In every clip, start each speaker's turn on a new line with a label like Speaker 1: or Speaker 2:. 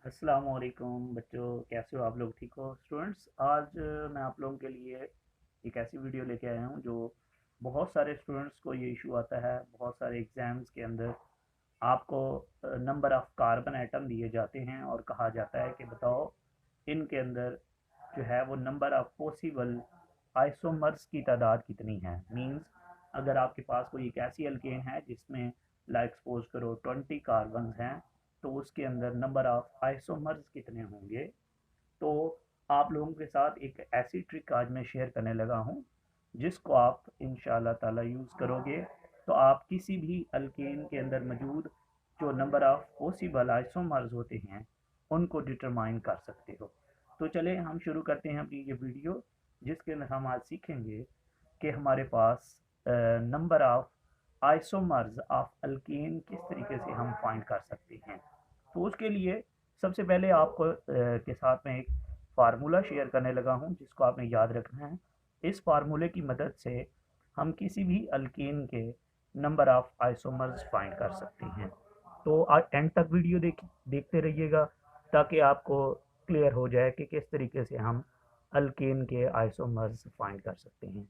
Speaker 1: अस्सलाम वालेकुम बच्चों, कैसे हो आप लोग? ठीक हो स्टूडेंट्स? आज मैं आप लोगों के लिए एक ऐसी वीडियो लेके आया हूँ जो बहुत सारे स्टूडेंट्स को ये इशू आता है। बहुत सारे एग्जाम्स के अंदर आपको नंबर ऑफ कार्बन एटम दिए जाते हैं और कहा जाता है कि बताओ इनके अंदर जो है वो नंबर ऑफ पॉसिबल आइसोमर्स की तादाद कितनी है। मींस अगर आपके पास कोई एक ऐसी अल्केन है जिसमें लाइक सपोज करो 20 कार्बन हैं, तो उसके अंदर नंबर ऑफ आइसोमर्स कितने होंगे। तो आप लोगों के साथ एक ऐसी ट्रिक आज मैं शेयर करने लगा हूँ जिसको आप इंशाल्लाह ताला यूज़ करोगे तो आप किसी भी अल्केन के अंदर मौजूद जो नंबर ऑफ पॉसिबल आइसोमर्स होते हैं उनको डिटरमाइन कर सकते हो। तो चले हम शुरू करते हैं अपनी ये वीडियो, जिसके अंदर हम आज सीखेंगे कि हमारे पास number of isomers of alkane किस तरीके से हम फाइंड कर सकते हैं। तो उसके लिए सबसे पहले आपको के साथ में एक फार्मूला शेयर करने लगा हूं जिसको आपने याद रखना है। इस फार्मूले की मदद से हम किसी भी अल्केन के नंबर ऑफ आइसोमर्स फाइंड कर सकते हैं। तो आज एंड तक वीडियो देखते रहिएगा ताकि आपको क्लियर हो जाए कि किस तरीके से हम अल्केन के आइसोमर्स फाइंड कर सकते हैं।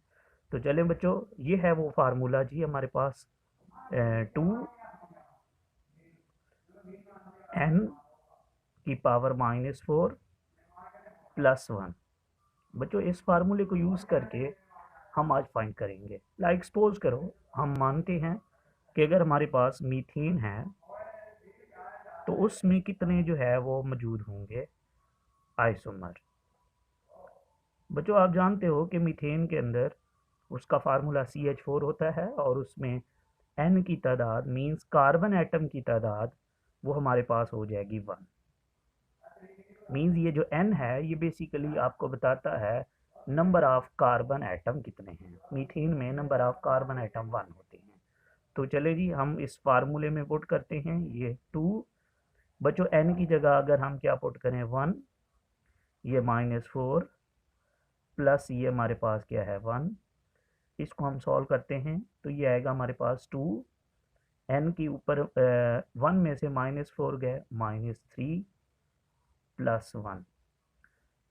Speaker 1: तो चलें बच्चों, ये है वो फार्मूला जी हमारे पास। 2n की पावर -4 +1। बच्चों इस फार्मूले को यूज़ करके हम आज फाइंड करेंगे। लाइक सपोज करो हम मानते हैं कि अगर हमारे पास मीथेन है तो उसमें कितने जो है वो मौजूद होंगे आइसोमर। बच्चों आप जानते हो कि मीथेन के अंदर उसका फार्मूला CH4 होता है और उसमें N की तादाद मीन्स कार्बन एटम की तादाद वो हमारे पास हो जाएगी 1। मीन्स ये जो N है ये बेसिकली आपको बताता है नंबर ऑफ कार्बन एटम कितने हैं। मीथेन में नंबर ऑफ कार्बन एटम 1 होते हैं। तो चले जी हम इस फार्मूले में पुट करते हैं ये 2। बच्चों N की जगह अगर हम क्या पुट करें 1, ये -4 प्लस ये हमारे पास क्या है 1। इसको हम सॉल्व करते हैं तो ये आएगा हमारे पास 2। एन की ऊपर 1 में से -4 गए -3 +1।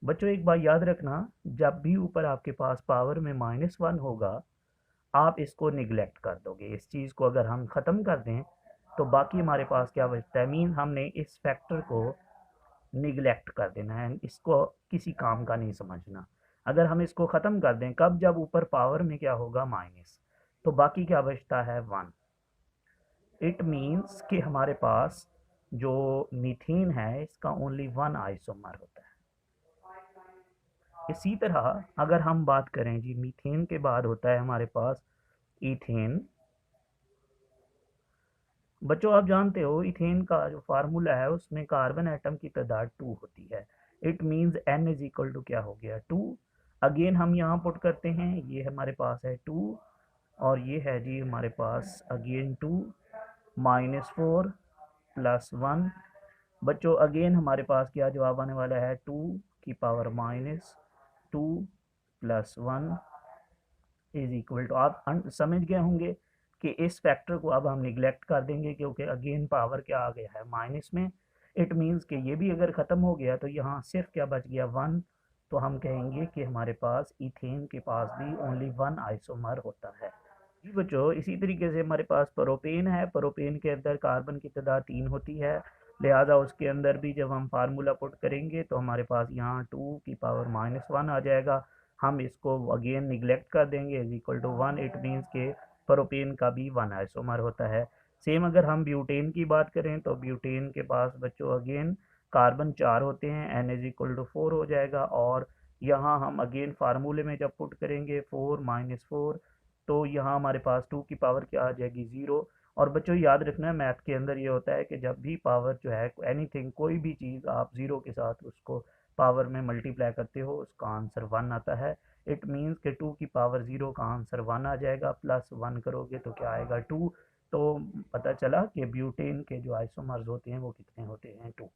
Speaker 1: बच्चों एक बात याद रखना, जब भी ऊपर आपके पास पावर में -1 होगा आप इसको निगलेक्ट कर दोगे। इस चीज़ को अगर हम ख़त्म कर दें तो बाकी हमारे पास क्या बचता है। मीन हमने इस फैक्टर को निगलेक्ट कर देना है, इसको किसी काम का नहीं समझना। अगर हम इसको ख़त्म कर दें कब, जब ऊपर पावर में क्या होगा माइनस, तो बाकी क्या बचता है 1। इट मीन्स कि हमारे पास जो मीथेन है इसका ओनली 1 आइसोमर होता है। इसी तरह अगर हम बात करें जी मीथेन के बाद होता है हमारे पास इथेन। बच्चों आप जानते हो इथेन का जो फार्मूला है उसमें कार्बन एटम की तादाद 2 होती है। It means N is equal to क्या हो गया 2। अगेन हम यहाँ पुट करते हैं, ये हमारे पास है 2 और ये है जी हमारे पास अगेन 2 -4 +1। बच्चों अगेन हमारे पास क्या जवाब आने वाला है 2 की पावर -2 +1 इज इक्वल टू, आप समझ गए होंगे कि इस फैक्टर को अब हम निगलेक्ट कर देंगे क्योंकि अगेन पावर क्या आ गया है माइनस में। इट मीन्स कि ये भी अगर ख़त्म हो गया तो यहाँ सिर्फ क्या बच गया 1। तो हम कहेंगे कि हमारे पास इथेन के पास भी ओनली 1 आइसोमर होता है। जी बच्चों इसी तरीके से हमारे पास प्रोपेन है। प्रोपेन के अंदर कार्बन की तादाद 3 होती है, लिहाजा उसके अंदर भी जब हम फार्मूला पुट करेंगे तो हमारे पास यहाँ 2 की पावर -1 आ जाएगा। हम इसको अगेन निगलेक्ट कर देंगे is equal to 1। It means के प्रोपेन का भी 1 आइसोमर होता है। सेम अगर हम ब्यूटेन की बात करें तो ब्यूटेन के पास बच्चों अगेन कार्बन 4 होते हैं, N इज इक्वल टू 4 हो जाएगा। और यहाँ हम अगेन फार्मूले में जब पुट करेंगे 4 -4 तो यहाँ हमारे पास 2 की पावर क्या आ जाएगी 0। और बच्चों याद रखना है मैथ के अंदर ये होता है कि जब भी पावर जो है एनीथिंग कोई भी चीज़ आप 0 के साथ उसको पावर में मल्टीप्लाई करते हो उसका आंसर 1 आता है। इट मीन्स के 2 की पावर 0 का आंसर 1 आ जाएगा, +1 करोगे तो क्या आएगा 2। तो पता चला कि ब्यूटेन के जो आइसोमर्स होते हैं वो कितने होते हैं 2।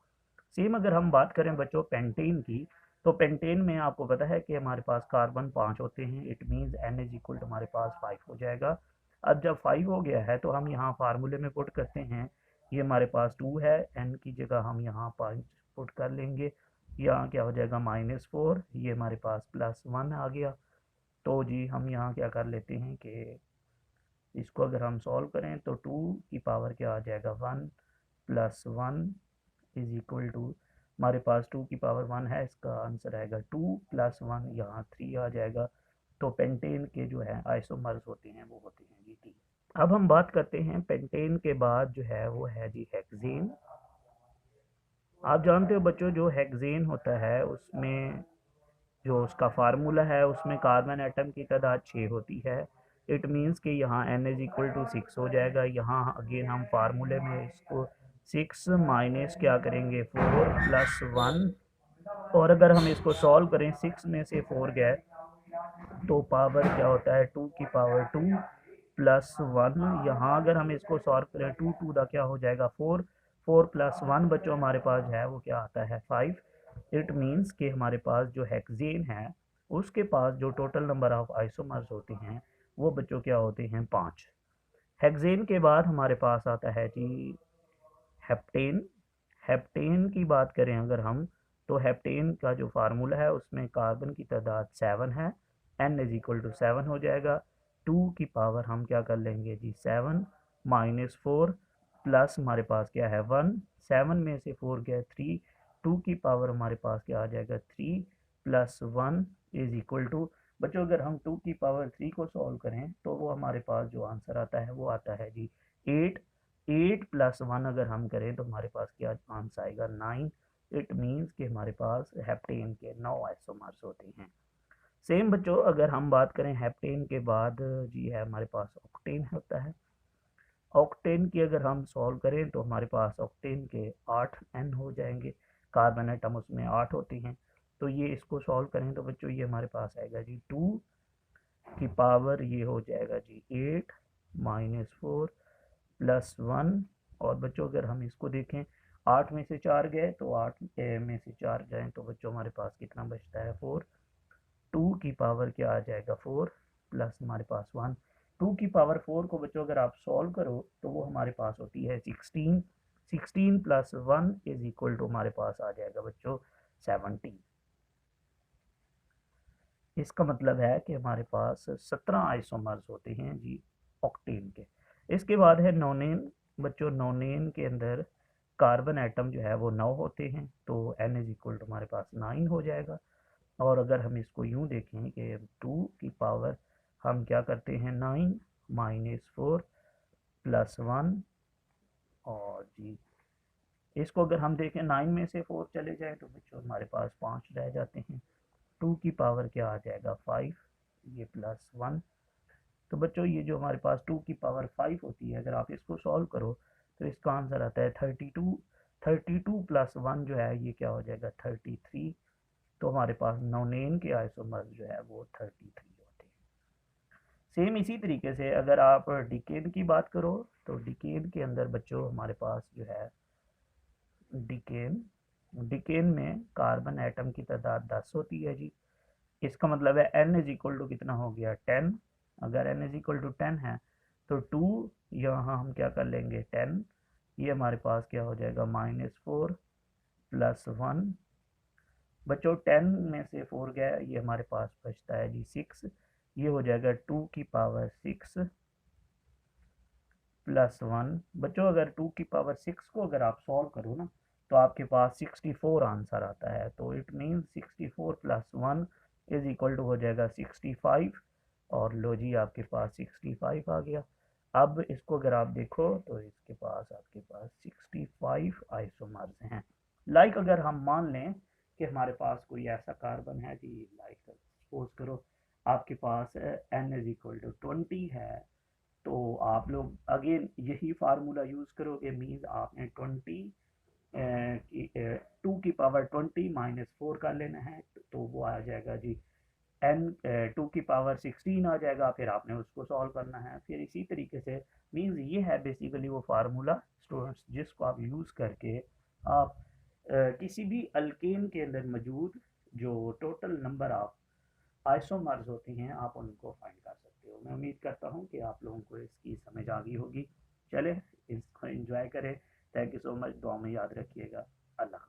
Speaker 1: सेम अगर हम बात करें बच्चों पेंटेन की, तो पेंटेन में आपको पता है कि हमारे पास कार्बन 5 होते हैं। It means N is equal to हमारे पास 5 हो जाएगा। अब जब 5 हो गया है तो हम यहाँ फार्मूले में पुट करते हैं ये हमारे पास 2 है, n की जगह हम यहाँ 5 पुट कर लेंगे, यहाँ क्या हो जाएगा -4, ये हमारे पास +1 आ गया। तो जी हम यहाँ क्या कर लेते हैं कि इसको अगर हम सॉल्व करें तो 2 की पावर क्या आ जाएगा 1 + 1 इज इक्वल टू, हमारे पास 2 की पावर 1 है, इसका आंसर आएगा 2 + 1, यहाँ 3 आ जाएगा। तो पेंटेन के जो है आइसोमर्स होते हैं वो होते हैं जी 3। अब हम बात करते हैं पेंटेन के बाद जो है वो है जी हेक्सेन। आप जानते हो बच्चों जो हेक्सेन होता है उसमें जो उसका फार्मूला है उसमें कार्बन एटम की तादाद 6 होती है। इट मीन्स कि यहाँ n इज इक्वल टू 6 हो जाएगा। यहाँ अगेन हम फार्मूले में इसको 6 माइनस क्या करेंगे 4 + 1, और अगर हम इसको सॉल्व करें 6 में से 4 गए तो पावर क्या होता है 2 की पावर 2 + 1। यहाँ अगर हम इसको सॉल्व करें 2 टू द क्या हो जाएगा 4, 4 + 1 बच्चों हमारे पास है वो क्या आता है 5। इट मीन्स कि हमारे पास जो हेक्सेन है उसके पास जो टोटल नंबर ऑफ आइसोमर्स होते हैं वो बच्चों क्या होते हैं 5। हेक्सेन के बाद हमारे पास आता है जी हेप्टेन। हेप्टेन की बात करें अगर हम तो हेप्टेन का जो फार्मूला है उसमें कार्बन की तादाद 7 है, n इज इक्वल टू 7 हो जाएगा। 2 की पावर हम क्या कर लेंगे जी 7 -4 प्लस हमारे पास क्या है 1, 7 में से 4 गया 3, 2 की पावर हमारे पास क्या आ जाएगा 3 + 1 इज इक्वल टू, बच्चों अगर हम 2 की पावर 3 को सॉल्व करें तो वो हमारे पास जो आंसर आता है वो आता है जी 8। 8 + 1 अगर हम करें तो हमारे पास क्या आंसर आएगा 9। इट मीन्स कि हमारे पास हेप्टेन के 9 आइसोमर्स होते हैं। सेम बच्चों अगर हम बात करें हेप्टेन के बाद जी है हमारे पास ऑक्टेन होता है। ऑक्टेन की अगर हम सॉल्व करें तो हमारे पास ऑक्टेन के 8 n हो जाएंगे, कार्बन एटम उसमें 8 होते हैं। तो ये इसको सॉल्व करें तो बच्चों ये हमारे पास आएगा जी 2 की पावर ये हो जाएगा जी 8 -4 + 1। और बच्चों अगर हम इसको देखें 8 में से 4 गए तो 8 में से 4 जाएँ तो बच्चों हमारे पास कितना बचता है 4। 2 की पावर क्या आ जाएगा 4 प्लस हमारे पास 1। 2 की पावर 4 को बच्चों अगर आप सॉल्व करो तो वो हमारे पास होती है 16। 16 + 1 इज इक्वल टू हमारे पास आ जाएगा बच्चों 17। इसका मतलब है कि हमारे पास 17 आइसोमर्स होते हैं जी ऑक्टेन के। इसके बाद है नोनेन। बच्चों नोनेन के अंदर कार्बन एटम जो है वो 9 होते हैं, तो n इज इक्वल टू हमारे पास 9 हो जाएगा। और अगर हम इसको यूं देखें कि 2 की पावर हम क्या करते हैं 9 -4 + 1, और जी इसको अगर हम देखें 9 में से 4 चले जाए तो बच्चों हमारे पास 5 रह जाते हैं। 2 की पावर क्या आ जाएगा 5, ये +1। तो बच्चों ये जो हमारे पास 2 की पावर 5 होती है अगर आप इसको सॉल्व करो तो इसका आंसर आता है 32। 32 + 1 जो है ये क्या हो जाएगा 33। तो हमारे पास नोनेन के आइसोमर्स जो है वो 33 होते हैं। सेम इसी तरीके से अगर आप डिकेन की बात करो तो डिकेन के अंदर बच्चों हमारे पास जो है डिकेन डिकेन में कार्बन एटम की तादाद 10 होती है जी। इसका मतलब है n इज इक्वल टू कितना हो गया 10। अगर n इज इक्वल टू 10 है तो 2 यहाँ हम क्या कर लेंगे 10, ये हमारे पास क्या हो जाएगा -4 + 1। बच्चों 10 में से 4 गया ये हमारे पास बचता है जी 6, ये हो जाएगा 2 की पावर 6 + 1। बच्चों अगर 2 की पावर 6 को अगर आप सॉल्व करो ना तो आपके पास 64 आंसर आता है। तो it means 64 + 1 is equal to हो जाएगा 65। और लो जी आपके पास 65 आ गया। अब इसको अगर आप देखो तो इसके पास आपके पास 65 आइसोमर्स हैं। लाइक अगर हम मान लें कि हमारे पास कोई ऐसा कार्बन है जी, लाइक सपोज करो आपके पास n इज इक्वल टू 20 है, तो आप लोग अगेन यही फार्मूला यूज़ करोगे। मीन्स आपने 2 की पावर 20 -4 कर लेना है तो वो आ जाएगा जी n 2 की पावर 16 आ जाएगा, फिर आपने उसको सॉल्व करना है। फिर इसी तरीके से मीन्स ये है बेसिकली वो फार्मूला स्टूडेंट्स जिसको आप यूज़ करके आप किसी भी अल्केन के अंदर मौजूद जो टोटल नंबर ऑफ आइसोमर्स होती हैं आप उनको फाइंड कर सकते हो। मैं उम्मीद करता हूँ कि आप लोगों को इसकी समझ आ गई होगी। चले इसको एंजॉय करें। थैंक यू सो मच, दुआ में याद रखिएगा। अल्लाह।